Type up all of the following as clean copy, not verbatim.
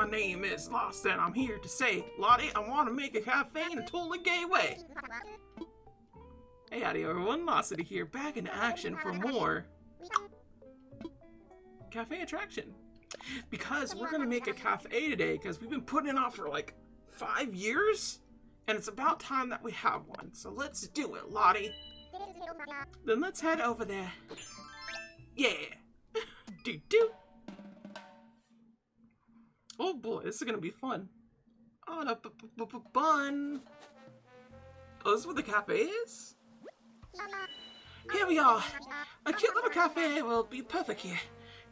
My name is Lost, and I'm here to say, Lottie, I want to make a cafe in a totally gay way. Hey, howdy everyone, Locity here, back in action for more cafe attraction. Because we're going to make a cafe today, because we've been putting it off for like 5 years, and it's about time that we have one. So let's do it, Lottie. Then let's head over there. Yeah. Do-do. Oh boy, this is gonna be fun. Oh, no, bun. Oh, this is what the cafe is? Here we are. A cute little cafe will be perfect here.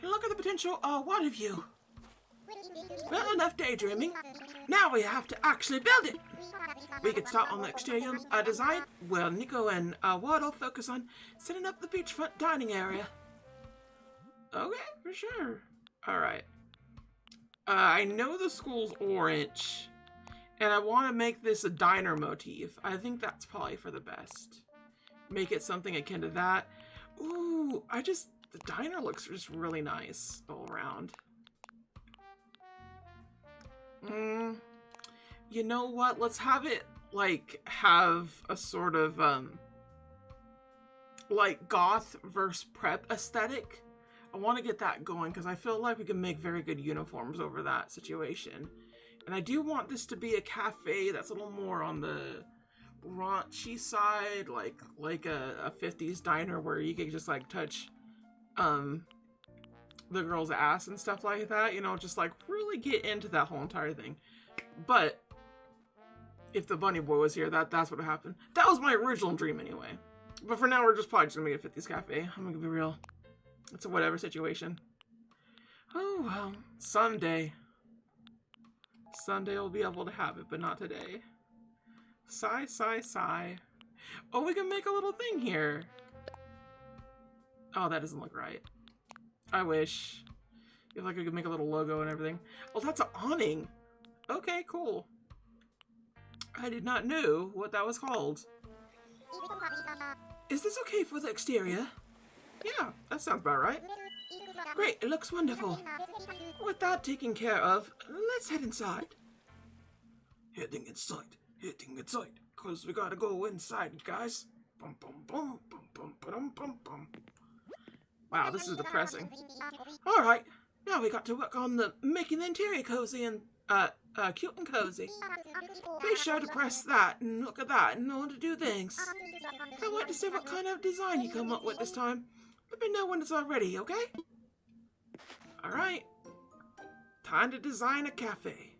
And look at the potential water view. Well, enough daydreaming. Now we have to actually build it. We could start on the exterior design, where Nico and Ward will focus on setting up the beachfront dining area. Okay, for sure. Alright. I know the school's orange, and I want to make this a diner motif. I think that's probably for the best. Make it something akin to that. Ooh, the diner looks just really nice all around. You know what? Let's have it, like, have a sort of, like, goth versus prep aesthetic. I want to get that going because I feel like we can make very good uniforms over that situation. And I do want this to be a cafe that's a little more on the raunchy side, like a 50s diner where you can just like touch the girl's ass and stuff like that, you know, just like really get into that whole entire thing. But if the bunny boy was here, that's what would happen. That was my original dream anyway. But for now, we're just probably just gonna make a 50s cafe. I'm gonna be real. It's a whatever situation. Oh, well. Someday. Someday we'll be able to have it, but not today. Sigh, sigh, sigh. Oh, we can make a little thing here. Oh, that doesn't look right. I wish. If like we could make a little logo and everything. Oh, that's an awning. Okay, cool. I did not know what that was called. Is this okay for the exterior? Yeah, that sounds about right. Great, it looks wonderful. With that taken care of, let's head inside. Heading inside, because we gotta go inside, guys. Bum, bum, bum, bum, bum, bum, bum, bum. Wow, this is depressing. Alright, now we got to work on making the interior cozy and, cute and cozy. Be sure to press that and look at that in order to do things. Can't wait to see what kind of design you come up with this time. Let me know when it's all ready, okay? Alright. Time to design a cafe.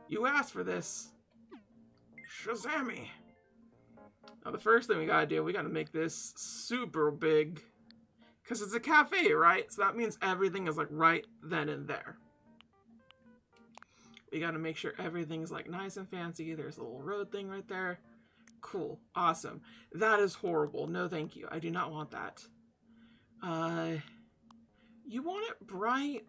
You asked for this. Shazammy. Now the first thing we gotta do, we gotta make this super big. Because it's a cafe, right? So that means everything is like right then and there. We gotta make sure everything's like nice and fancy. There's a little road thing right there. Cool. Awesome. That is horrible. No thank you. I do not want that. You want it bright?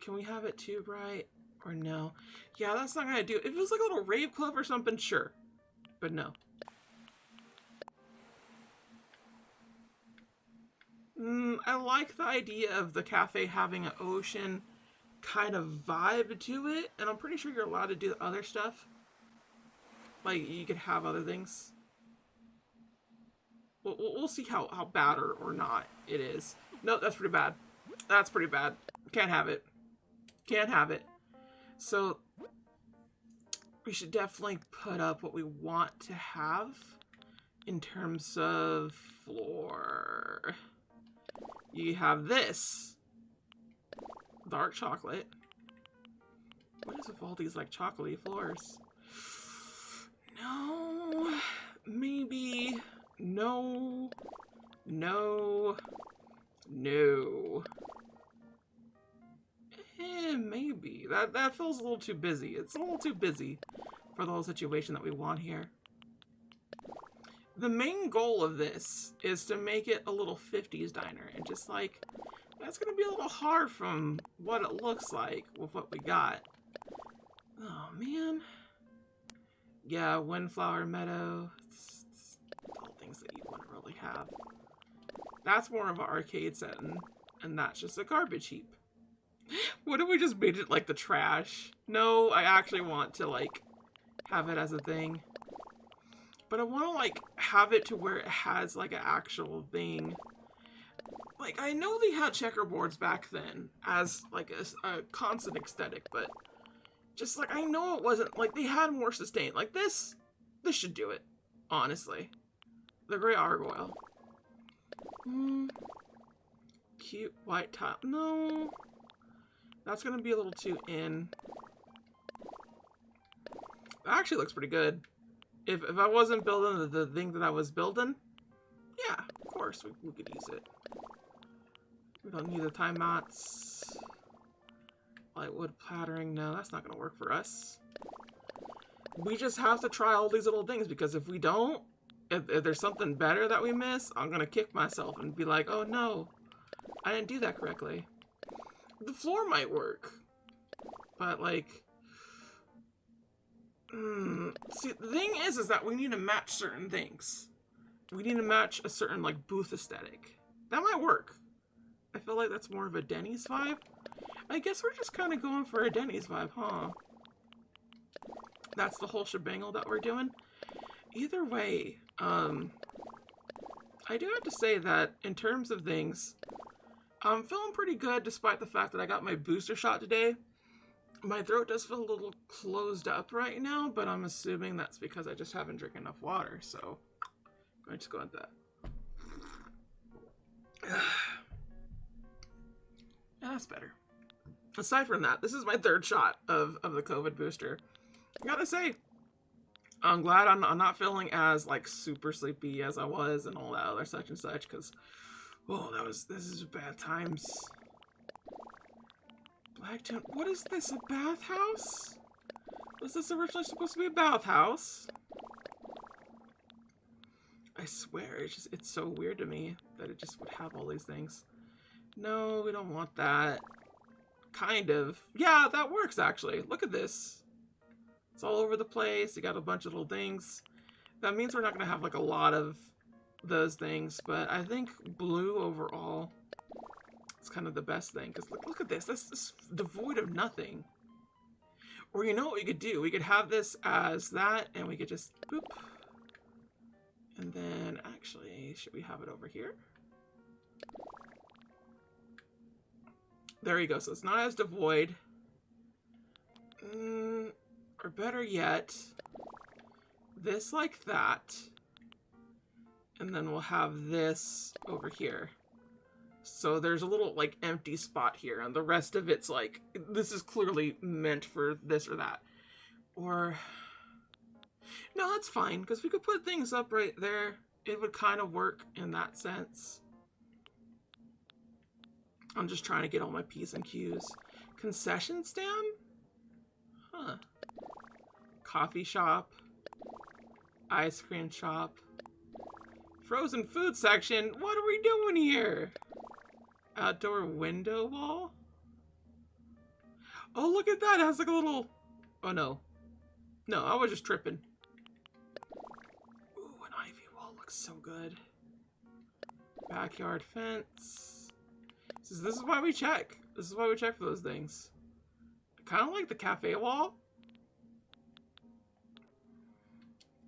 Can we have it too bright? Or no? Yeah, that's not gonna do it. If it was like a little rave club or something, sure. But no. I like the idea of the cafe having an ocean kind of vibe to it. And I'm pretty sure you're allowed to do the other stuff. Like, you could have other things. We'll see how bad or not it is. No, that's pretty bad. That's pretty bad. Can't have it. Can't have it. So, we should definitely put up what we want to have in terms of floor. You have this. Dark chocolate. What is with all these, like, chocolatey floors? No. Maybe. No. No. No. Maybe. That feels a little too busy. It's a little too busy for the whole situation that we want here. The main goal of this is to make it a little 50s diner. And just like, that's going to be a little hard from what it looks like with what we got. Oh, man. Yeah, Windflower Meadow. It's all things that you want to really have. That's more of an arcade setting, and that's just a garbage heap. What if we just made it like the trash? No, I actually want to like have it as a thing. But I want to like have it to where it has like an actual thing. Like, I know they had checkerboards back then as like a constant aesthetic, but just like I know it wasn't like they had more sustain. Like this should do it, honestly. The gray gargoyle. Cute white tile. No, that's gonna be a little too in. That actually looks pretty good. If I wasn't building the thing that I was building, yeah, of course we could use it. We don't need the time mats. Light wood plattering. No, that's not gonna work for us. We just have to try all these little things, because if we don't, if there's something better that we miss, I'm gonna kick myself and be like, oh no, I didn't do that correctly. The floor might work, but like, see, the thing is that we need to match certain things. We need to match a certain like booth aesthetic. That might work. I feel like that's more of a Denny's vibe. I guess we're just kind of going for a Denny's vibe, huh? That's the whole shebangle that we're doing. Either way, I do have to say that in terms of things, I'm feeling pretty good despite the fact that I got my booster shot today. My throat does feel a little closed up right now, but I'm assuming that's because I just haven't drank enough water, so I'm going to go with that. Yeah, that's better. Aside from that, this is my third shot of the COVID booster. I gotta say, I'm glad I'm not feeling as like super sleepy as I was and all that other such and such, because oh, this is bad times. Blacktown, what is this, a bathhouse? Was this originally supposed to be a bathhouse? I swear, it's so weird to me that it just would have all these things. No, we don't want that. Kind of. Yeah, that works actually. Look at this. It's all over the place. You got a bunch of little things. That means we're not going to have like a lot of those things, but I think blue overall is kind of the best thing, because look at this. This is devoid of nothing. Or you know what we could do? We could have this as that, and we could just boop. And then actually, should we have it over here? There you go. So it's not as devoid. Or better yet, this like that. And then we'll have this over here. So there's a little like empty spot here, and the rest of it's like, this is clearly meant for this or that. Or, no, that's fine, because we could put things up right there. It would kind of work in that sense. I'm just trying to get all my P's and Q's. Concession stand? Huh. Coffee shop. Ice cream shop. Frozen food section? What are we doing here? Outdoor window wall? Oh, look at that. It has like a little... Oh, no. No, I was just tripping. Ooh, an ivy wall looks so good. Backyard fence. This is why we check. This is why we check for those things. Kind of like the cafe wall.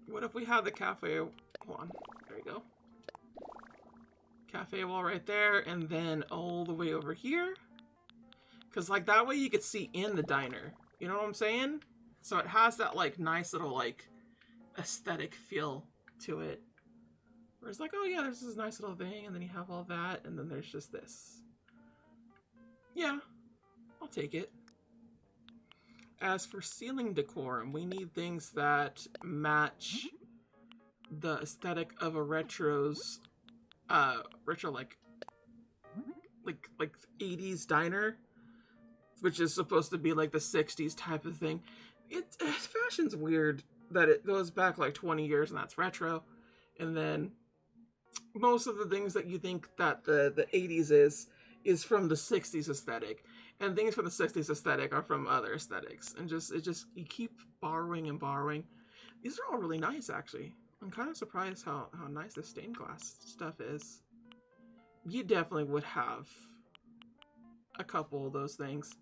What if we had the cafe... Hold on. There we go. Cafe wall right there, and then all the way over here. Because, like, that way you could see in the diner. You know what I'm saying? So it has that, like, nice little, like, aesthetic feel to it. Where it's like, oh yeah, there's this nice little thing, and then you have all that, and then there's just this. Yeah, I'll take it. As for ceiling decor, we need things that match the aesthetic of a retro's, retro like 80s diner, which is supposed to be like the 60s type of thing. Fashion's weird that it goes back like 20 years and that's retro, and then most of the things that you think that the 80s is from the 60s aesthetic, and things from the 60s aesthetic are from other aesthetics, and you keep borrowing and borrowing. These are all really nice, actually. I'm kind of surprised how nice this stained glass stuff is. You definitely would have a couple of those things.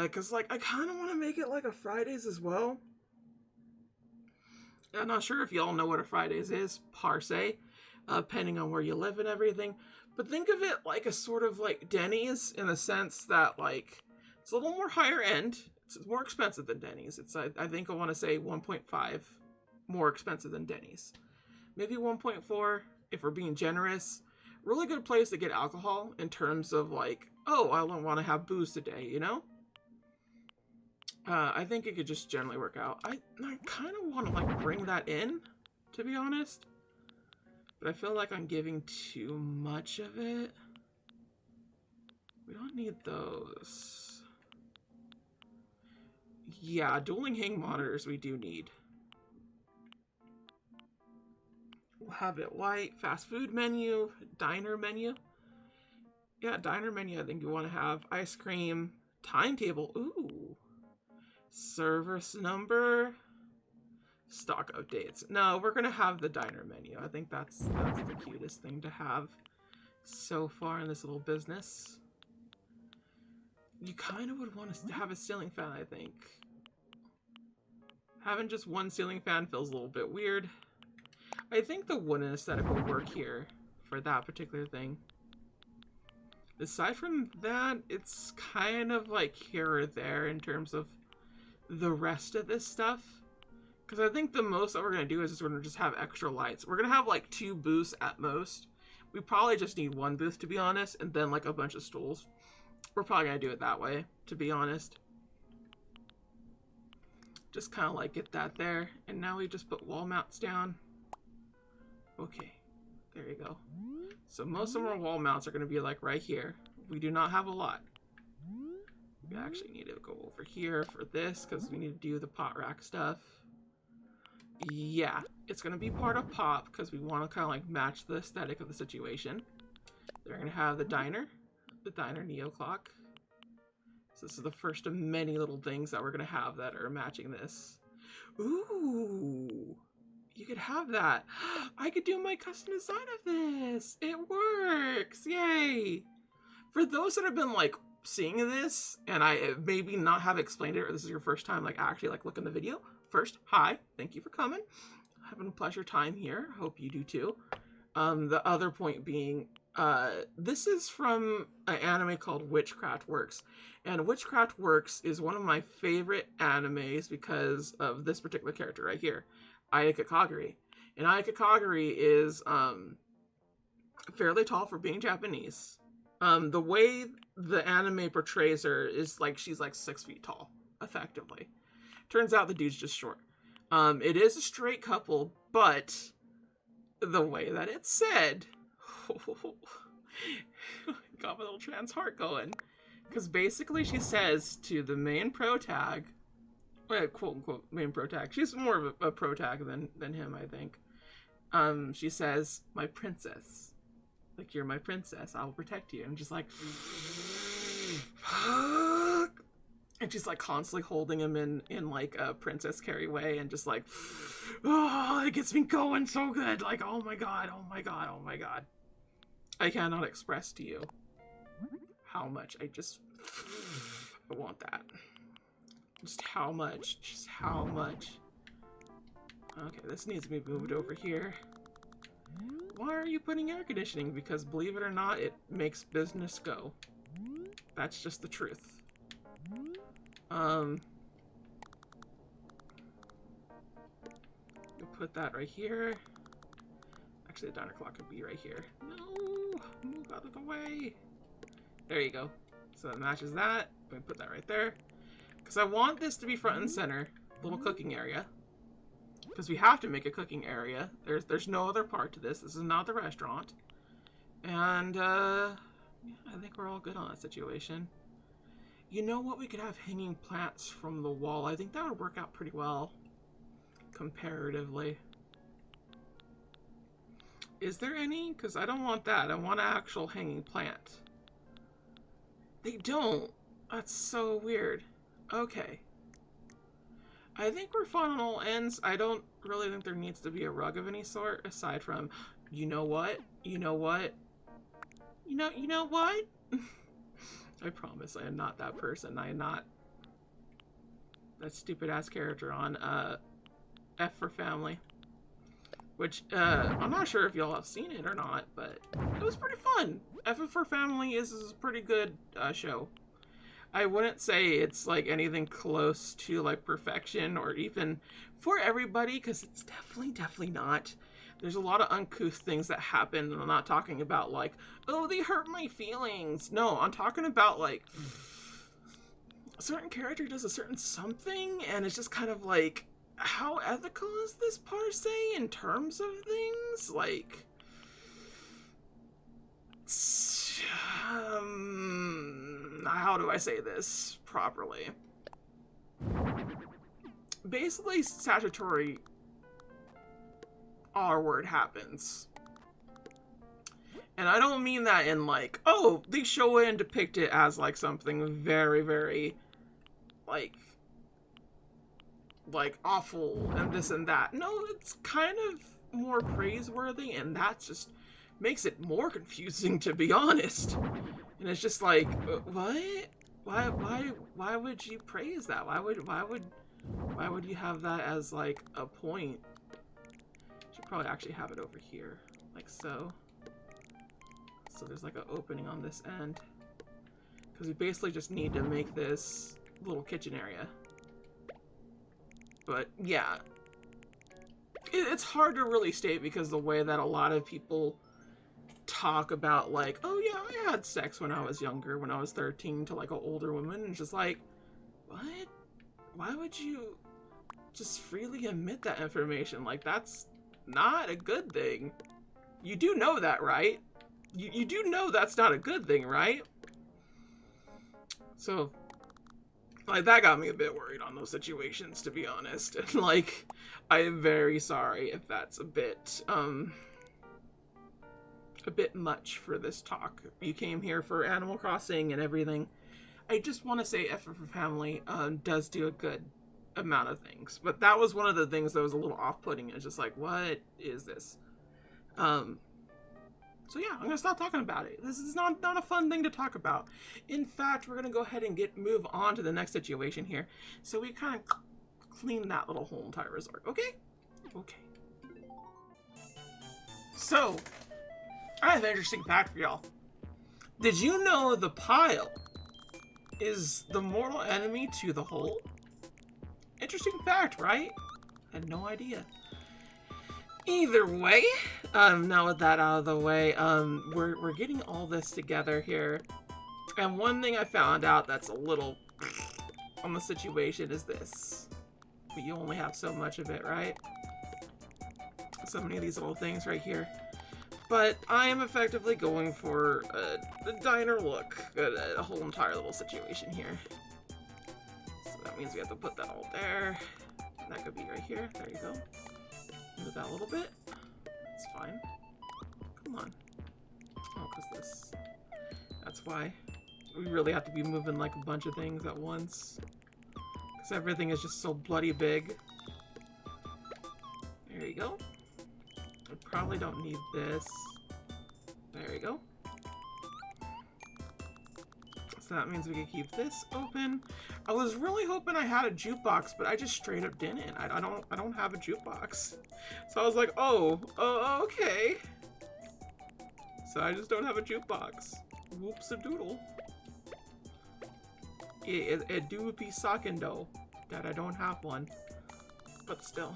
Because, like, I kind of want to make it like a Fridays as well. I'm not sure if y'all know what a Fridays is, per se, depending on where you live and everything. But think of it like a sort of like Denny's in the sense that, like, it's a little more higher end. It's more expensive than Denny's. It's, I think I want to say 1.5 more expensive than Denny's. Maybe 1.4 if we're being generous. Really good place to get alcohol in terms of like, oh, I don't want to have booze today, you know? I think it could just generally work out. I kind of want to like bring that in, to be honest. But I feel like I'm giving too much of it. We don't need those. Yeah, dueling hang monitors we do need. We'll have it white, fast food menu, diner menu. Yeah, diner menu I think you want to have. Ice cream, timetable, ooh. Service number, stock updates. No, we're going to have the diner menu. I think that's the cutest thing to have so far in this little business. You kind of would want to have a ceiling fan, I think. Having just one ceiling fan feels a little bit weird. I think the wooden aesthetic will work here for that particular thing. Aside from that, it's kind of like here or there in terms of the rest of this stuff. Because I think the most that we're going to do is we're going to just have extra lights. We're going to have like 2 booths at most. We probably just need 1 booth, to be honest, and then like a bunch of stools. We're probably going to do it that way, to be honest. Just kind of like get that there. And now we just put wall mounts down. Okay, there you go. So most of our wall mounts are going to be like right here. We do not have a lot. We actually need to go over here for this because we need to do the pot rack stuff. Yeah, it's going to be part of pop because we want to kind of like match the aesthetic of the situation. They're going to have the diner Neo clock. So this is the first of many little things that we're going to have that are matching this. Ooh, you could have that. I could do my custom design of this. It works. Yay. For those that have been like seeing this and I maybe not have explained it, or this is your first time like actually like looking the video, first, hi, thank you for coming. Having a pleasure time here. Hope you do too. The other point being, this is from an anime called Witchcraft Works. And Witchcraft Works is one of my favorite animes because of this particular character right here, Ayaka Kagari. And Ayaka Kagari is fairly tall for being Japanese. The way the anime portrays her is like she's like 6 feet tall, effectively. Turns out the dude's just short. It is a straight couple, but the way that it's said, got my little trans heart going. Because basically she says to the main protag, quote unquote main protag, she's more of a protag than him, I think. She says, "My princess. Like, you're my princess. I will protect you." And just like, and she's like constantly holding him in like a Princess Carrie way, and just like, oh, it gets me going so good. Like, oh my god, oh my god, oh my god. I cannot express to you how much I want that. Just how much. Okay, this needs to be moved over here. Why are you putting air conditioning? Because believe it or not, it makes business go. That's just the truth. We'll put that right here. Actually, the diner clock could be right here. No! Move out of the way! There you go. So that matches that. I'm gonna put that right there. Because I want this to be front and center. Little cooking area. Because we have to make a cooking area. There's no other part to this. This is not the restaurant. And, yeah, I think we're all good on that situation. You know what? We could have hanging plants from the wall. I think that would work out pretty well. Comparatively. Is there any? Because I don't want that. I want an actual hanging plant. They don't. That's so weird. Okay. I think we're fine on all ends. I don't really think there needs to be a rug of any sort, aside from, you know what? You know what? I promise I am not that person. I am not that stupid ass character on F for Family. Which, I'm not sure if y'all have seen it or not, but it was pretty fun. F for Family is a pretty good show. I wouldn't say it's like anything close to like perfection or even for everybody, because it's definitely not. There's a lot of uncouth things that happen, and I'm not talking about like, oh, they hurt my feelings. No, I'm talking about like a certain character does a certain something, and it's just kind of like, how ethical is this per se in terms of things? Like, how do I say this properly? Basically, statutory R word happens. And I don't mean that in like, oh, they show it and depict it as like something very, very like awful and this and that. No, it's kind of more praiseworthy, and that just makes it more confusing, to be honest. And it's just like, what? Why would you praise that? Why would you have that as like a point? Should probably actually have it over here, like so. So there's like an opening on this end, because we basically just need to make this little kitchen area. But yeah, it's hard to really state, because the way that a lot of people talk about like, oh yeah, I had sex when I was younger, when I was 13, to like an older woman, and just like, what? Why would you just freely admit that information? Like, that's not a good thing. You do know that, right? You do know that's not a good thing, right? So, like, that got me a bit worried on those situations, to be honest. And like, I am very sorry if that's a bit much for this talk. You came here for Animal Crossing and everything. I just want to say F for Family does do a good amount of things, but that was one of the things that was a little off-putting. It's just like, what is this? So yeah, I'm gonna stop talking about it. This is not a fun thing to talk about. In fact, we're gonna go ahead and move on to the next situation here, so we kind of clean that little whole entire resort. Okay? Okay. So, I have an interesting fact for y'all. Did you know the pile is the mortal enemy to the hole? Interesting fact, right? Had no idea. Either way, now with that out of the way, we're getting all this together here. And one thing I found out that's a little on the situation is this. But you only have so much of it, right? So many of these little things right here. But I am effectively going for the diner look, a whole entire little situation here. So that means we have to put that all there. And that could be right here. There you go. Move that a little bit. That's fine. Come on. Oh, because this. That's why. We really have to be moving like a bunch of things at once. Because everything is just so bloody big. There you go. I probably don't need this. There we go. So that means we can keep this open. I was really hoping I had a jukebox, but I just straight up didn't. I don't have a jukebox. So I was like, oh, okay. So I just don't have a jukebox. Whoops-a-doodle. It do be sucking though that I don't have one, but still.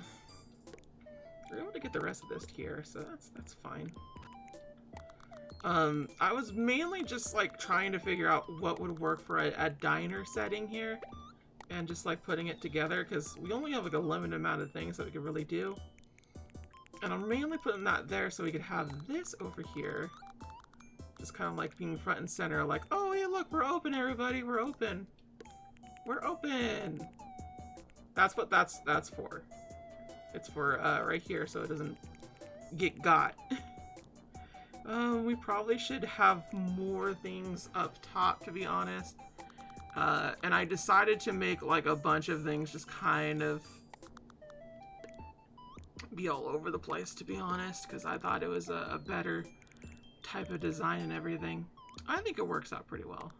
We're able to get the rest of this here, so that's fine. I was mainly just like trying to figure out what would work for a diner setting here, and just like putting it together, because we only have like a limited amount of things that we could really do. And I'm mainly putting that there so we could have this over here, just kind of like being front and center, like, oh hey look, we're open everybody, we're open. We're open! That's what that's for. It's for right here so it doesn't get got. We probably should have more things up top, to be honest. And I decided to make like a bunch of things just kind of be all over the place, to be honest, because I thought it was a better type of design and everything. I think it works out pretty well.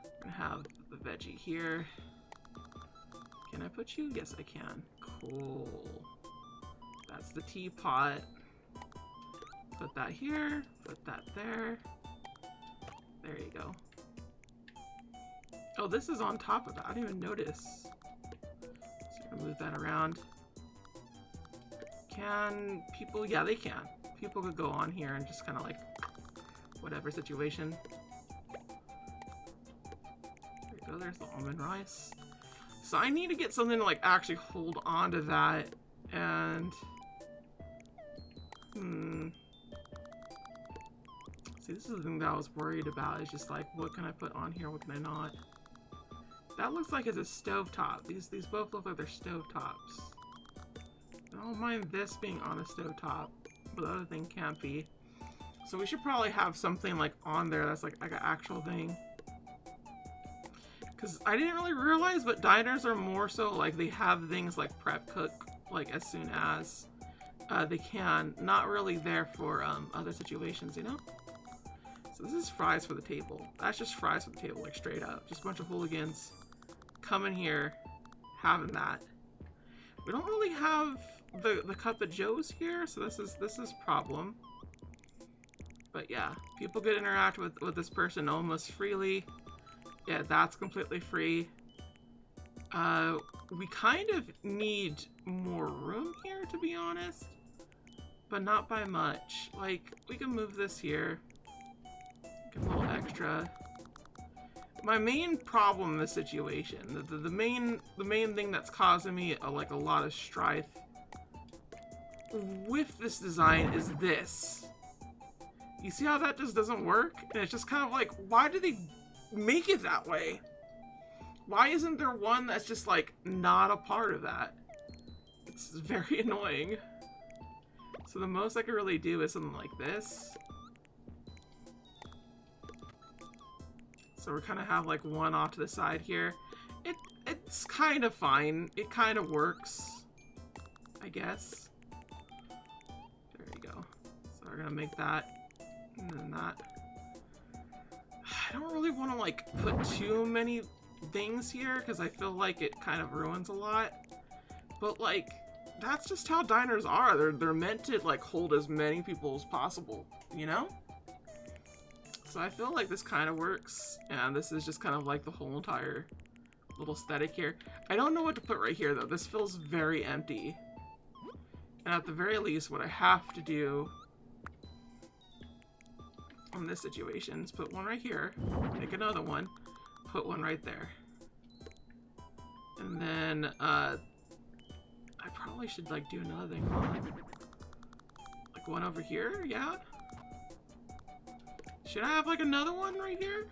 I'm gonna have the veggie here. Can I put you? Yes, I can. Cool. That's the teapot. Put that here. Put that there. There you go. Oh, this is on top of that. I didn't even notice. So I'm gonna move that around. Can people? Yeah, they can. People could go on here and just kind of like whatever situation. There you go. There's the almond rice. So I need to get something to like actually hold on to that. And see, this is the thing that I was worried about. Is just like, what can I put on here? What can I not? That looks like it's a stovetop. These both look like they're stovetops. I don't mind this being on a stovetop, but the other thing can't be. So we should probably have something like on there that's like an actual thing. Because I didn't really realize, but diners are more so like they have things like prep cook like as soon as they can. Not really there for other situations, you know? So this is fries for the table. That's just fries for the table, like straight up. Just a bunch of hooligans coming here, having that. We don't really have the cup of joes here, so this is problem. But yeah, people could interact with this person almost freely. Yeah, that's completely free. We kind of need more room here, to be honest, but not by much. Like, we can move this here. Get a little extra. My main problem in this situation, the main thing that's causing me like a lot of strife with this design is this. You see how that just doesn't work? And it's just kind of like, why do they make it that way? Why isn't there one that's just like not a part of that? It's very annoying. So the most I could really do is something like this. So we're kind of have like one off to the side here. It's kind of fine. It kind of works, I guess. There you go. So we're gonna make that and then that. I don't really want to like put too many things here because I feel like it kind of ruins a lot. But like, that's just how diners are. They're meant to like hold as many people as possible, you know? So I feel like this kind of works, and this is just kind of like the whole entire little aesthetic here. I don't know what to put right here though. This feels very empty. And at the very least, what I have to do in this situation is put one right here, make another one, put one right there. And then I probably should like do another thing, like one over here, yeah? Should I have like another one right here?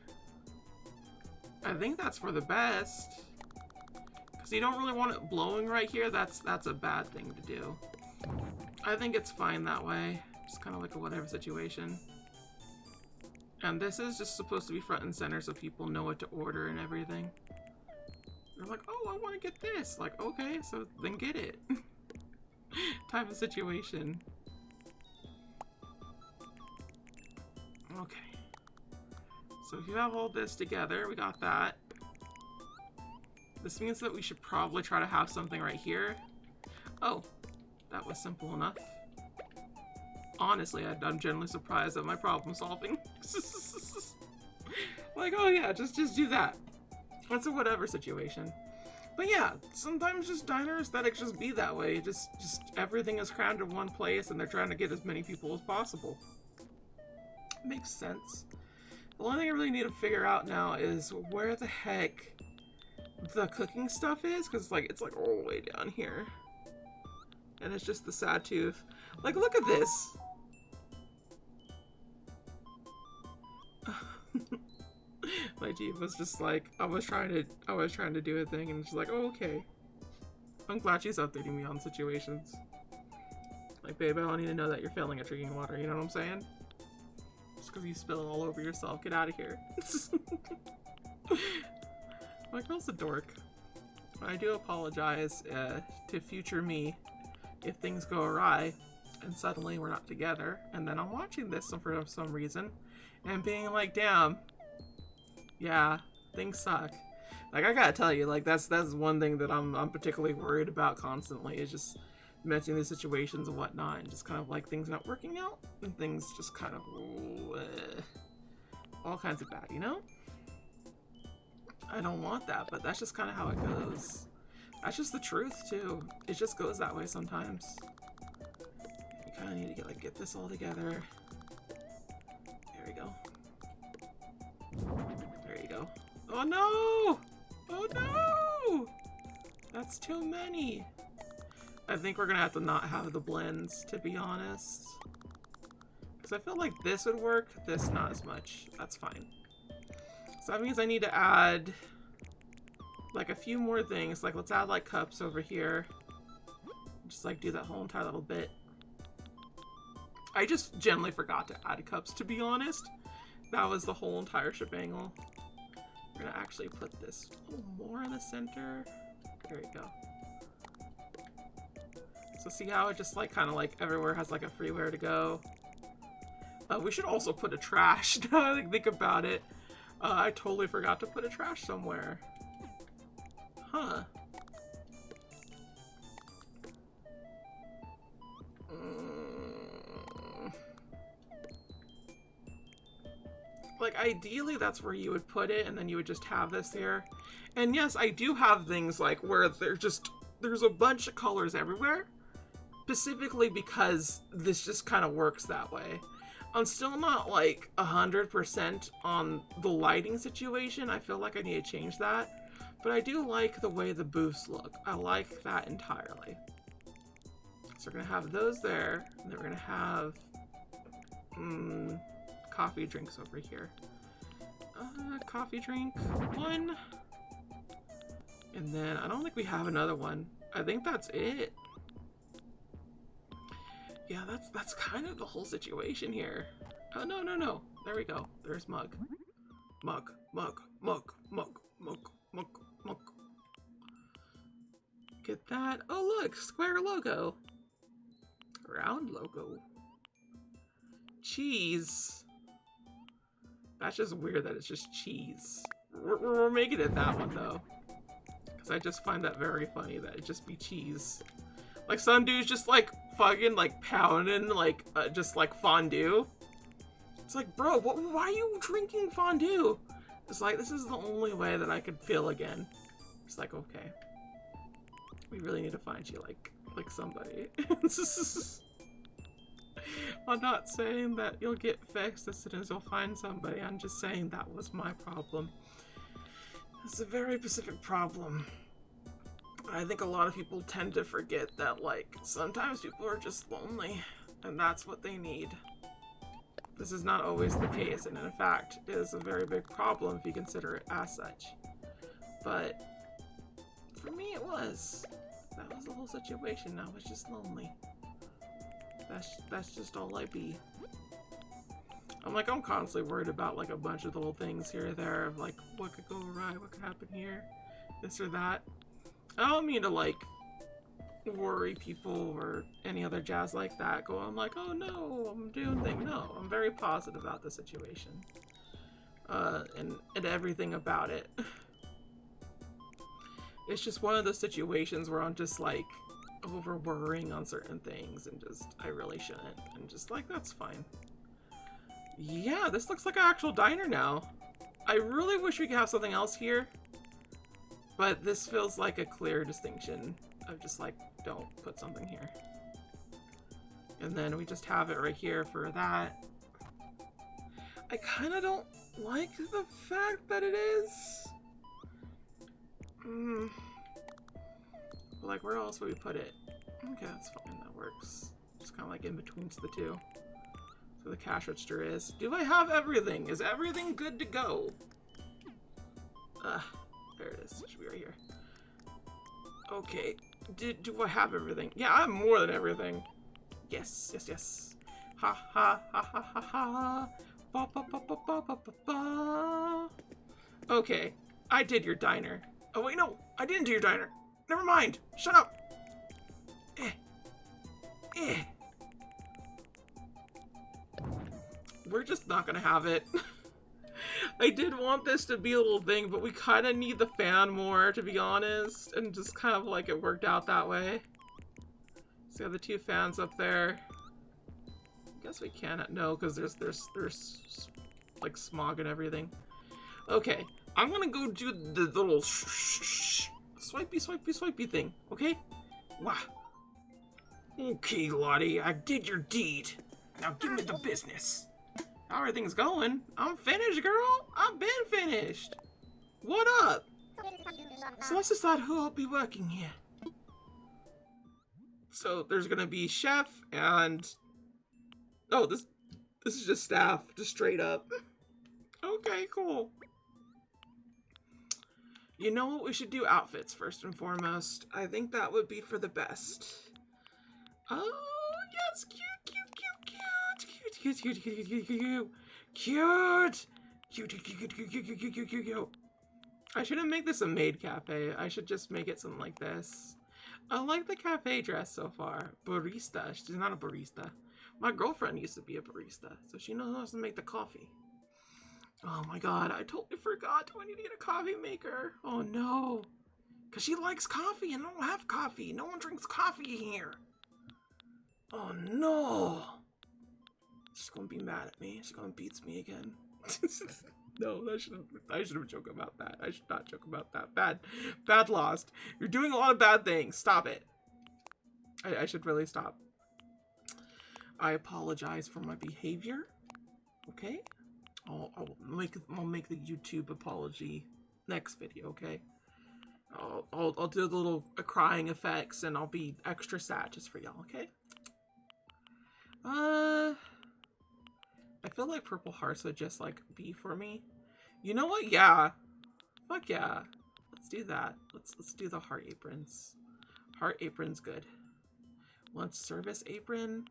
I think that's for the best. Because you don't really want it blowing right here. That's a bad thing to do. I think it's fine that way. It's kind of like a whatever situation. And this is just supposed to be front and center so people know what to order and everything. They're like, oh, I want to get this. Like, okay, so then get it. Type of situation. Okay. So if you have all this together, we got that. This means that we should probably try to have something right here. Oh, that was simple enough. Honestly, I'm generally surprised at my problem solving. Like, oh yeah, just do that. That's a whatever situation. But yeah, sometimes just diner aesthetics just be that way. Just everything is crammed in one place and they're trying to get as many people as possible. Makes sense. The only thing I really need to figure out now is where the heck the cooking stuff is, because it's like all the way down here. And it's just the sad tooth. Like, look at this. My teeth was just like, I was trying to do a thing and she's like, oh, okay. I'm glad she's updating me on situations. Like, babe, I don't need to know that you're failing at drinking water, you know what I'm saying? Just because you spill it all over yourself, get out of here. My girl's a dork. I do apologize to future me if things go awry and suddenly we're not together and then I'm watching this for some reason and being like, damn, yeah, things suck. Like, I gotta tell you, like, that's one thing that I'm particularly worried about constantly, is just mentioning these situations and whatnot, and just kind of like things not working out, and things just kind of all kinds of bad, you know? I don't want that, but that's just kind of how it goes. That's just the truth too. It just goes that way sometimes. You kind of need to get this all together. There we go. There you go. Oh no! Oh no! That's too many. I think we're gonna have to not have the blends, to be honest. Because I feel like this would work, this not as much. That's fine. So that means I need to add like a few more things. Like, let's add like cups over here. Just like do that whole entire little bit. I just generally forgot to add cups, to be honest. That was the whole entire shebangle. We're gonna actually put this a little more in the center. There we go. So see how it just like kind of like everywhere has like a freeware to go. We should also put a trash. Now that I think about it, I totally forgot to put a trash somewhere. Huh. Like, ideally that's where you would put it, and then you would just have this here. And yes, I do have things like where there's a bunch of colors everywhere, specifically because this just kind of works that way. I'm still not like 100% on the lighting situation. I feel like I need to change that, but I do like the way the booths look. I like that entirely. So we're gonna have those there, and then we're gonna have coffee drinks over here. Coffee drink 1. And then I don't think we have another one. I think that's it. Yeah, that's kind of the whole situation here. Oh, no, no, no. There we go. There's mug. Mug, mug, mug, mug, mug, mug, mug. Get that. Oh, look, square logo. Round logo. Cheese. That's just weird that it's just cheese. We're making it that one, though. Because I just find that very funny that it just be cheese. Like, some dude's just, like, fucking, like, pounding, like, just, like, fondue. It's like, bro, why are you drinking fondue? It's like, this is the only way that I could feel again. It's like, okay. We really need to find you, like somebody. I'm not saying that you'll get fixed as soon as you'll find somebody. I'm just saying that was my problem. It's a very specific problem. I think a lot of people tend to forget that, like, sometimes people are just lonely, and that's what they need. This is not always the case, and in fact, it is a very big problem if you consider it as such. But for me, it was. That was the whole situation. I was just lonely. That's just all I be. I'm constantly worried about, like, a bunch of little things here or there of, like, what could go awry, what could happen here, this or that. I don't mean to, like, worry people or any other jazz like that. I'm like, oh no, I'm doing things. No, I'm very positive about the situation. And everything about it. It's just one of those situations where I'm just, like, over worrying on certain things and just, I really shouldn't. And just, like, that's fine. Yeah, this looks like an actual diner now. I really wish we could have something else here. But this feels like a clear distinction of just, like, don't put something here. And then we just have it right here for that. I kind of don't like the fact that it is. But, like, where else would we put it? Okay, that's fine. That works. It's kind of like in between the two. So the cash register is. Do I have everything? Is everything good to go? There it is. It should be right here. Okay. Do I have everything? Yeah, I have more than everything. Yes, yes, yes. Ha ha ha ha ha ha. Ba ba ba ba ba ba ba ba. Okay, I did your diner. Oh wait, no, I didn't do your diner. Never mind. Shut up. we're just not gonna have it. I did want this to be a little thing, but we kind of need the fan more, to be honest, and just kind of like it worked out that way. So we have the two fans up there. I guess we cannot, no, because there's like smog and everything. Okay, I'm gonna go do the little swipey thing, okay? Wow. Okay, Lottie, I did your deed. Now give me the business. How are things going? I'm finished, girl. I've been finished. What up? So let's decide who will be working here. So there's gonna be chef and... Oh, this is just staff, just straight up. Okay, cool. You know what? We should do outfits first and foremost. I think that would be for the best. Oh, yes, cute. I shouldn't make this a maid cafe. I should just make it something like this. I like the cafe dress so far. Barista. She's not a barista. My girlfriend used to be a barista, so she knows how to make the coffee. Oh my god, I totally forgot. Do I need to get a coffee maker? Oh no. Because she likes coffee and I don't have coffee. No one drinks coffee here. Oh no. She's gonna be mad at me. She's gonna beat me again. No, I shouldn't joke about that. I should not joke about that. Bad Lost. You're doing a lot of bad things. Stop it. I should really stop. I apologize for my behavior. Okay? I'll make the YouTube apology next video, okay? I'll do the little crying effects and I'll be extra sad just for y'all, okay? I feel like purple hearts would just like be for me. You know what? Yeah. Fuck yeah. Let's do that. Let's do the heart aprons. Heart apron's good. Once service apron.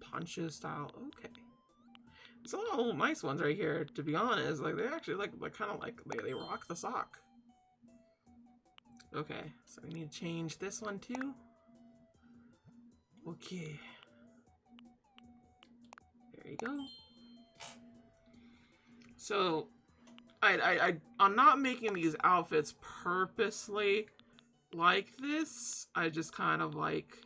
Poncho style. Okay. There's a lot of little nice ones right here, to be honest. Like they actually like kind of like they rock the sock. Okay, so we need to change this one too. Okay. There you go. So I'm not making these outfits purposely like this. I just kind of like,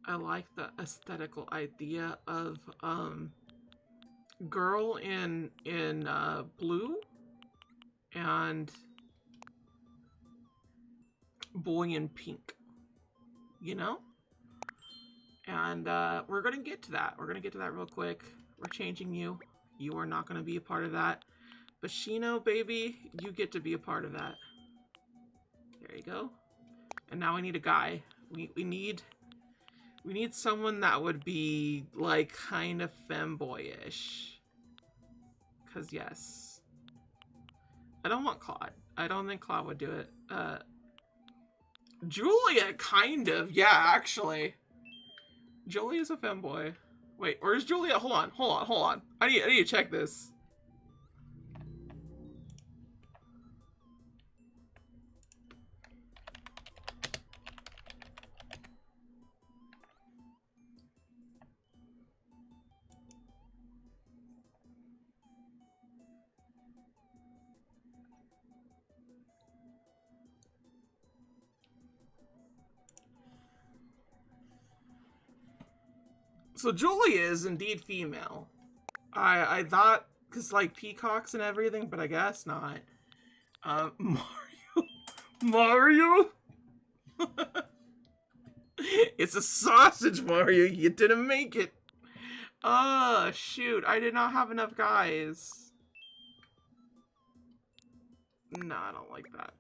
I like the aesthetical idea of girl in blue and boy in pink, you know? And we're gonna get to that. We're gonna get to that real quick. We're changing you. You are not gonna be a part of that. Bashino, baby, you get to be a part of that. There you go. And now we need a guy. We need someone that would be like kind of femboyish. Cause yes. I don't want Claude. I don't think Claude would do it. Julia, kind of. Yeah, actually. Julia's a femboy. Wait, where's Julia? Hold on. I need to check this. So Julia is indeed female. I thought, cause like peacocks and everything, but I guess not. Mario? It's a sausage, Mario. You didn't make it. Shoot. I did not have enough guys. No, I don't like that.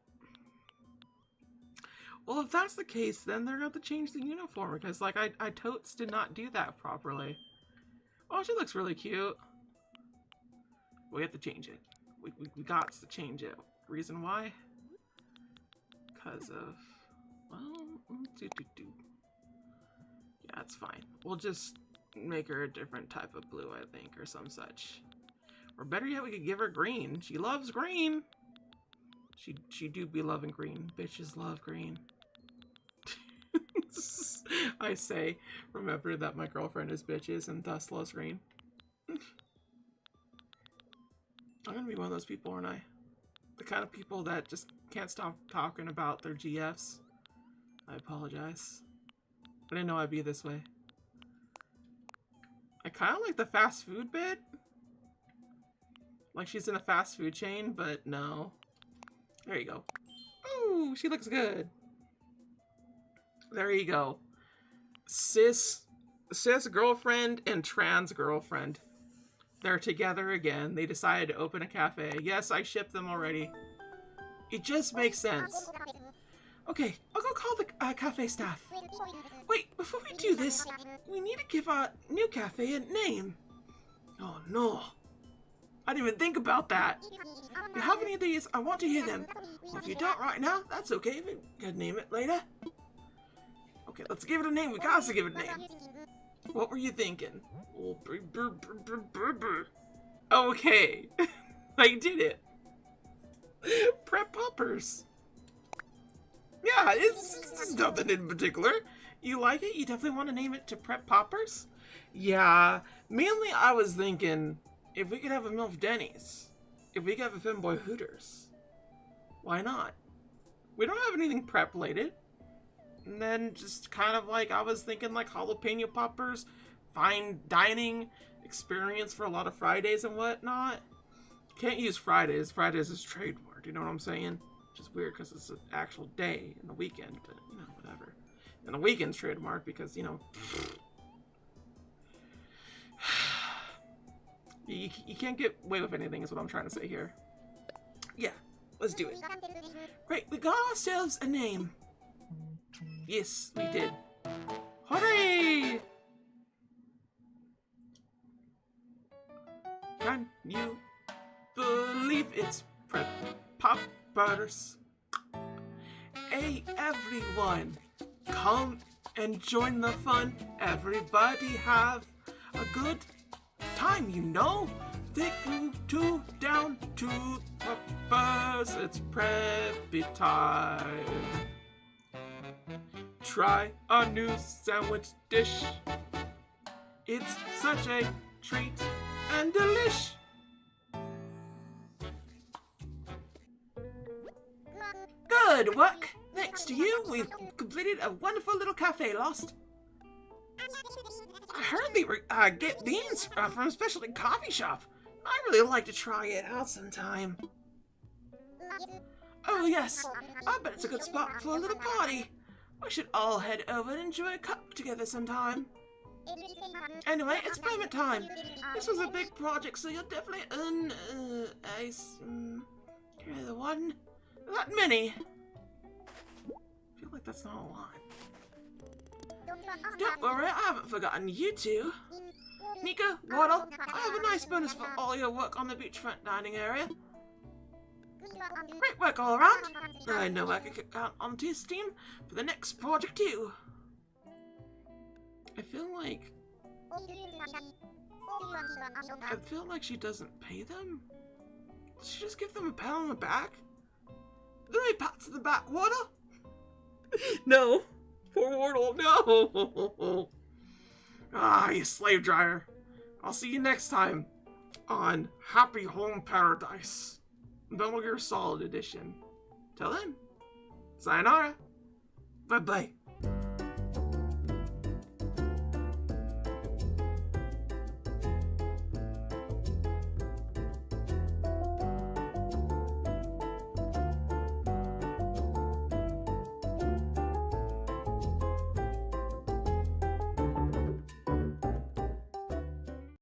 Well, if that's the case, then they're going to have to change the uniform, because, like, I totes did not do that properly. Oh, she looks really cute. We have to change it. We got to change it. Reason why? Because of, well, yeah, it's fine. We'll just make her a different type of blue, I think, or some such. Or better yet, we could give her green. She loves green. She do be loving green. Bitches love green. I say, remember that my girlfriend is bitches and thus loves green. I'm gonna be one of those people, aren't I? The kind of people that just can't stop talking about their GFs. I apologize. I didn't know I'd be this way. I kind of like the fast food bit. Like she's in a fast food chain, but no. There you go. Ooh, she looks good. There you go. Cis girlfriend and trans girlfriend. They're together again. They decided to open a cafe. Yes, I shipped them already. It just makes sense. Okay, I'll go call the cafe staff. Wait, before we do this, we need to give our new cafe a name. Oh no. I didn't even think about that. If you have any of these, I want to hear them. Well, if you don't right now, that's okay. We can name it later. Okay, let's give it a name. We gotta give it a name. What were you thinking? Okay. I did it. Prep Poppers. Yeah, it's nothing in particular. You like it? You definitely want to name it to Prep Poppers? Yeah, mainly I was thinking if we could have a MILF Denny's, if we could have a Femboy Hooters, why not? We don't have anything prep related. And then just kind of like, I was thinking like jalapeno poppers, fine dining experience for a lot of Fridays and whatnot. Can't use Fridays. Fridays is trademarked, you know what I'm saying? Which is weird because it's an actual day in the weekend, but you know, whatever. And the weekend's trademarked because, you know, you can't get away with anything is what I'm trying to say here. Yeah, let's do it. Great, we got ourselves a name. Yes, we did. Hooray! Can you believe it's Prep Poppers? Hey everyone, come and join the fun. Everybody have a good time, you know. Take you two down to Poppers. It's preppy time. Try a new sandwich dish. It's such a treat and delish. Good work. Thanks to you, we've completed a wonderful little cafe, Lost. I heard they get beans from a specialty coffee shop. I really like to try it out sometime. Oh yes, I bet it's a good spot for a little party. We should all head over and enjoy a cup together sometime. Anyway, it's payment time. This was a big project, so you'll definitely earn the one that many. I feel like that's not a lot. Don't worry, I haven't forgotten you two. Nico, Waddle, I have a nice bonus for all your work on the beachfront dining area. Great work all around. I know I can count on his team for the next project too. I feel like she doesn't pay them. Does she just give them a pat on the back? Are there any pats on the back, Waddle? No. Poor Waddle, no. Ah, you slave dryer. I'll see you next time on Happy Home Paradise. Metal Gear Solid Edition. Till then, sayonara. Bye-bye.